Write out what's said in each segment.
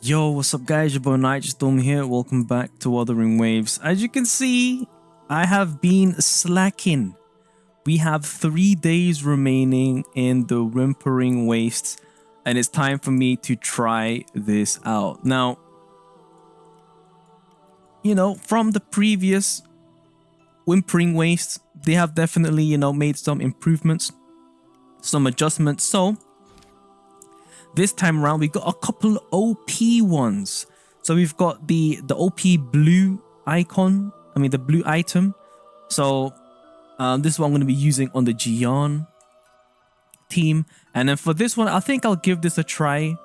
Yo, what's up guys, your boy Nitrostorm here, welcome back to Wuthering Waves. As you can see, I have been slacking. We have 3 days remaining in the Whimpering Wastes, and it's time for me to try this out. Now, you know, from the previous Whimpering Wastes, they have definitely, made some improvements, some adjustments. So this time around, we got a couple OP ones. So we've got the OP blue icon, the blue item. So this is what I'm going to be using on the Jian team. And then for this one, I think I'll give this a try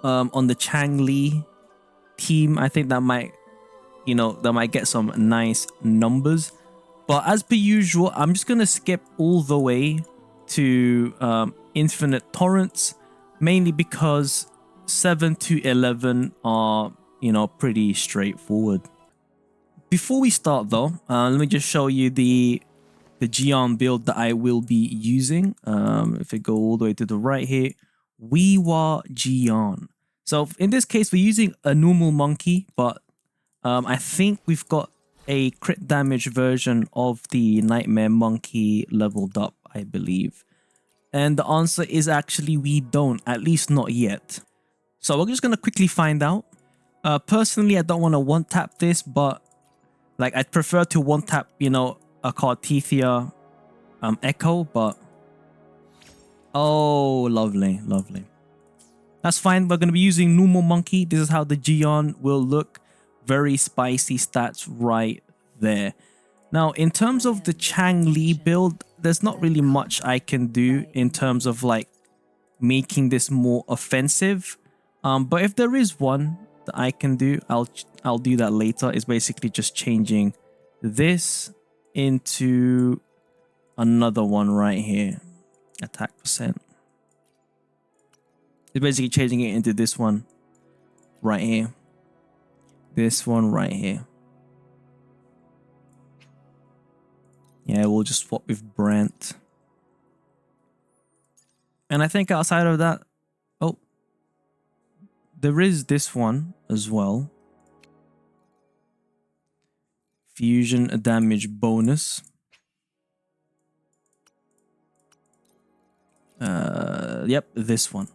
on the Changli team. I think that might, get some nice numbers. But as per usual, I'm just going to skip all the way to infinite torrents. Mainly because 7 to 11 are, pretty straightforward. Before we start though, let me just show you the Jian build that I will be using. If I go all the way to the right here, WhiWa Jian. So in this case, we're using a normal monkey, but I think we've got a crit damage version of the Nightmare Monkey leveled up, I believe. And the answer is actually we don't, at least not yet. So we're just going to quickly find out. Personally, I don't want to one-tap this, but like I'd prefer to one-tap, a Cartethia Echo, but... Oh, lovely, lovely. That's fine. We're going to be using normal monkey. This is how the Jian will look. Very spicy stats right there. Now, in terms of the Changli build, there's not really much I can do in terms of like making this more offensive. But if there is one that I can do, I'll do that later. It's basically just changing this into another one right here. Attack percent. It's basically changing it into this one right here. This one right here. Yeah, we'll just swap with Brent. And I think outside of that, oh, there is this one as well. Fusion damage bonus. Yep, this one.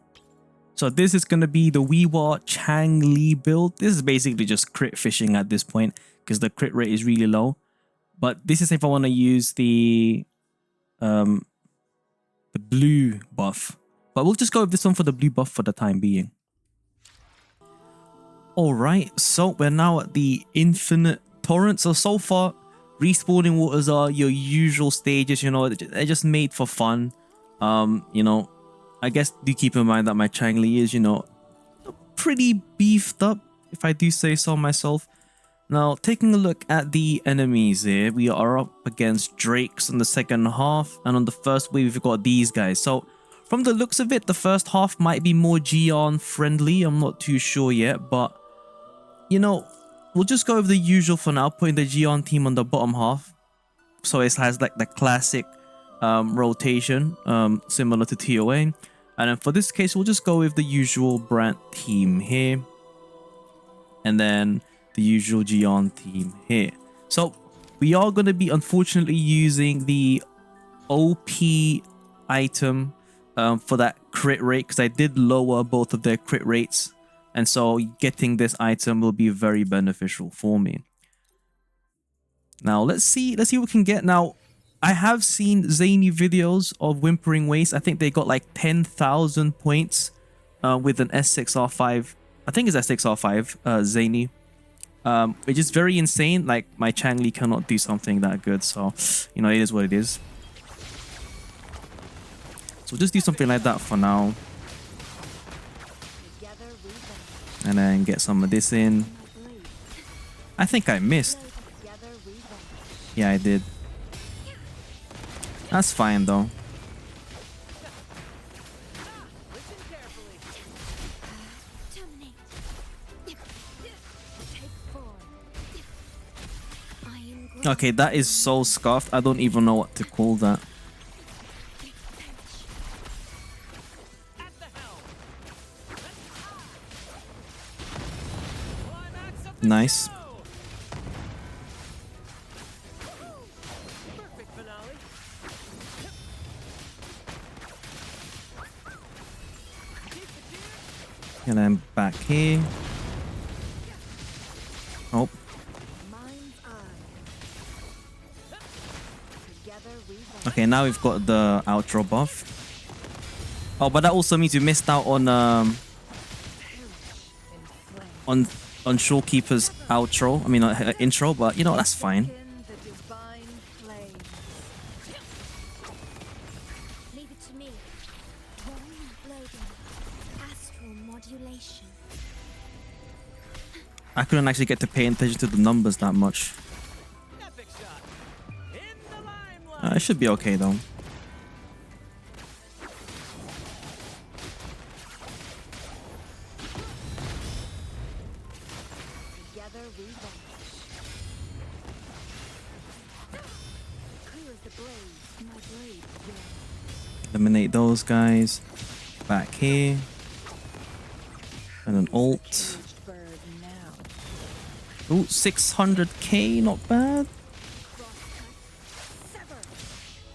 So this is going to be the WhiWa Changli build. This is basically just crit fishing at this point because the crit rate is really low. But this is if I want to use the blue buff. But we'll just go with this one for the blue buff for the time being. Alright, so we're now at the infinite torrent. So far, respawning waters are your usual stages, they're just made for fun. I guess do keep in mind that my Changli is, pretty beefed up, if I do say so myself. Now, taking a look at the enemies here, we are up against Drakes in the second half, and on the first wave, we've got these guys. So, from the looks of it, the first half might be more Jian friendly. I'm not too sure yet, but, we'll just go with the usual for now, putting the Jian team on the bottom half. So, it has like the classic rotation, similar to TOA. And then for this case, we'll just go with the usual Brant team here. And then the usual Jian team here. So we are going to be unfortunately using the OP item for that crit rate because I did lower both of their crit rates, and so getting this item will be very beneficial for me. Now let's see what we can get. Now I have seen zany videos of Whimpering Wastes. I think they got like 10,000 points with an S6R5. I think it's S6R5 zany. Which is very insane. Like my Changli cannot do something that good, so it is what it is. So we'll just do something like that for now, and then get some of this in. I think I missed. Yeah, I did. That's fine though. Okay, that is so scuffed. I don't even know what to call that. Nice. And then back here. Oh. Okay, now we've got the outro buff. Oh, but that also means we missed out on Shorekeeper's outro. I mean, intro, but you know, that's fine. I couldn't actually get to pay attention to the numbers that much. It should be okay though. Eliminate those guys. Back here. And an ult. Ooh, 600k, not bad.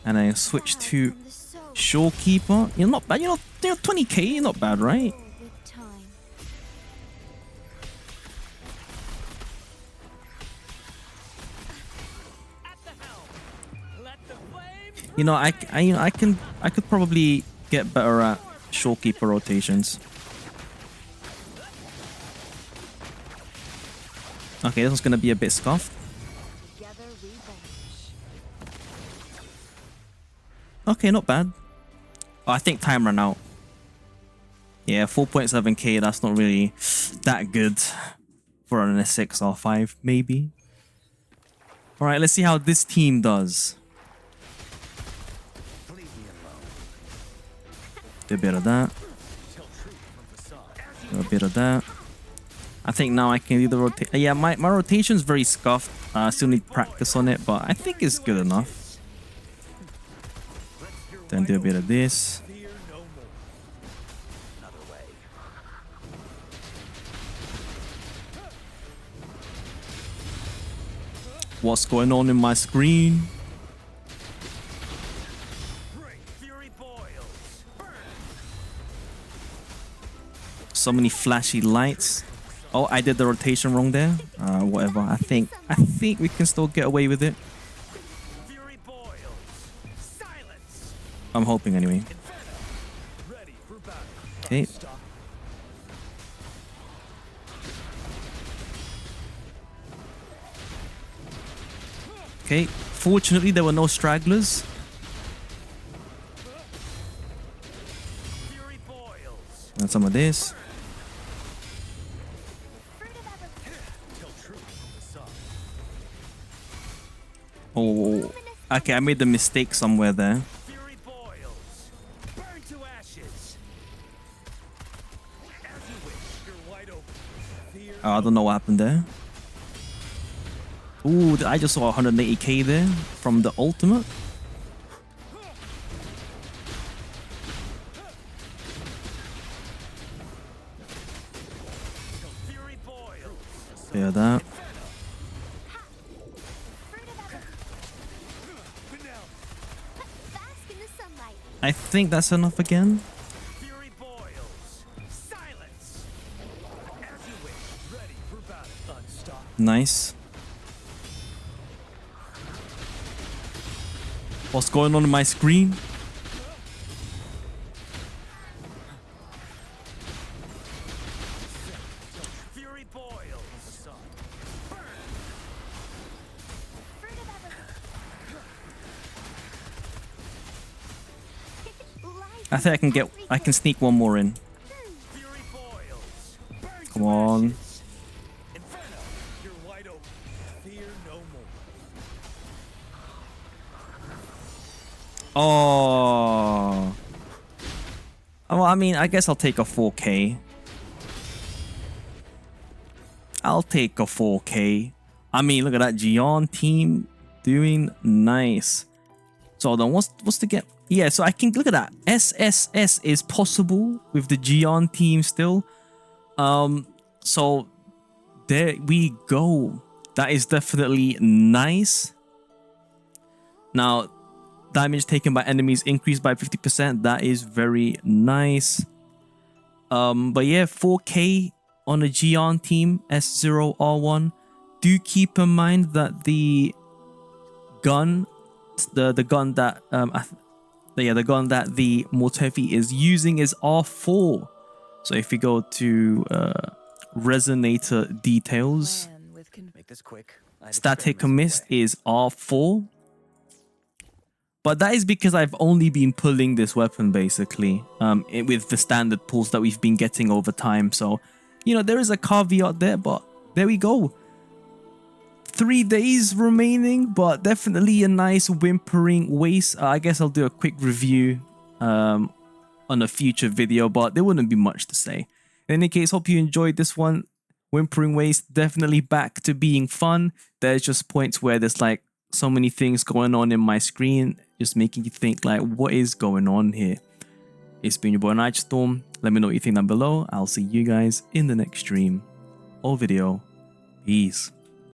And I switch to Shorekeeper. You're not bad. You're 20k, not bad, right? You know, I could probably get better at Shorekeeper rotations. Okay, this one's gonna be a bit scuffed. Okay, not bad. Oh, I think time ran out. Yeah, 4.7k, that's not really that good for an S6 or 5, maybe. Alright, let's see how this team does. Do a bit of that. Do a bit of that. I think now I can do the rotate. Yeah, my rotation's very scuffed. I still need practice on it, but I think it's good enough. Then do a bit of this. What's going on in my screen? So many flashy lights. Oh, I did the rotation wrong there. Whatever. I think we can still get away with it. I'm hoping anyway. Okay. Okay. Fortunately, there were no stragglers. And some of this. Oh, okay, I made the mistake somewhere there. I don't know what happened there. Ooh, I just saw 180k there from the ultimate. Yeah, that. I think that's enough again. Nice. What's going on my screen? I think I can sneak one more in. Come on. Oh. Well, I mean, I guess I'll take a 4K. I'll take a 4K. I mean, look at that Gion team doing nice. So then what's to get? Yeah, so I can look at that. SSS is possible with the Gion team still. So there we go. That is definitely nice. Now, damage taken by enemies increased by 50%. That is very nice. But yeah, 4K on a Gion team, S0R1. Do keep in mind that the gun, the gun that the gun that the Mortefi is using is R4. So if you go to resonator details, Make this quick. static mist is R4. But that is because I've only been pulling this weapon basically, with the standard pulls that we've been getting over time. So, you know, there is a caveat there, but there we go. 3 days remaining, but definitely a nice Whimpering Wastes. I guess I'll do a quick review on a future video, but there wouldn't be much to say. In any case, hope you enjoyed this one. Whimpering Wastes definitely back to being fun. There's just points where there's like so many things going on in my screen, just making you think like, what is going on here? It's been your boy Nitrostorm. Let me know what you think down below. I'll see you guys in the next stream or video. Peace.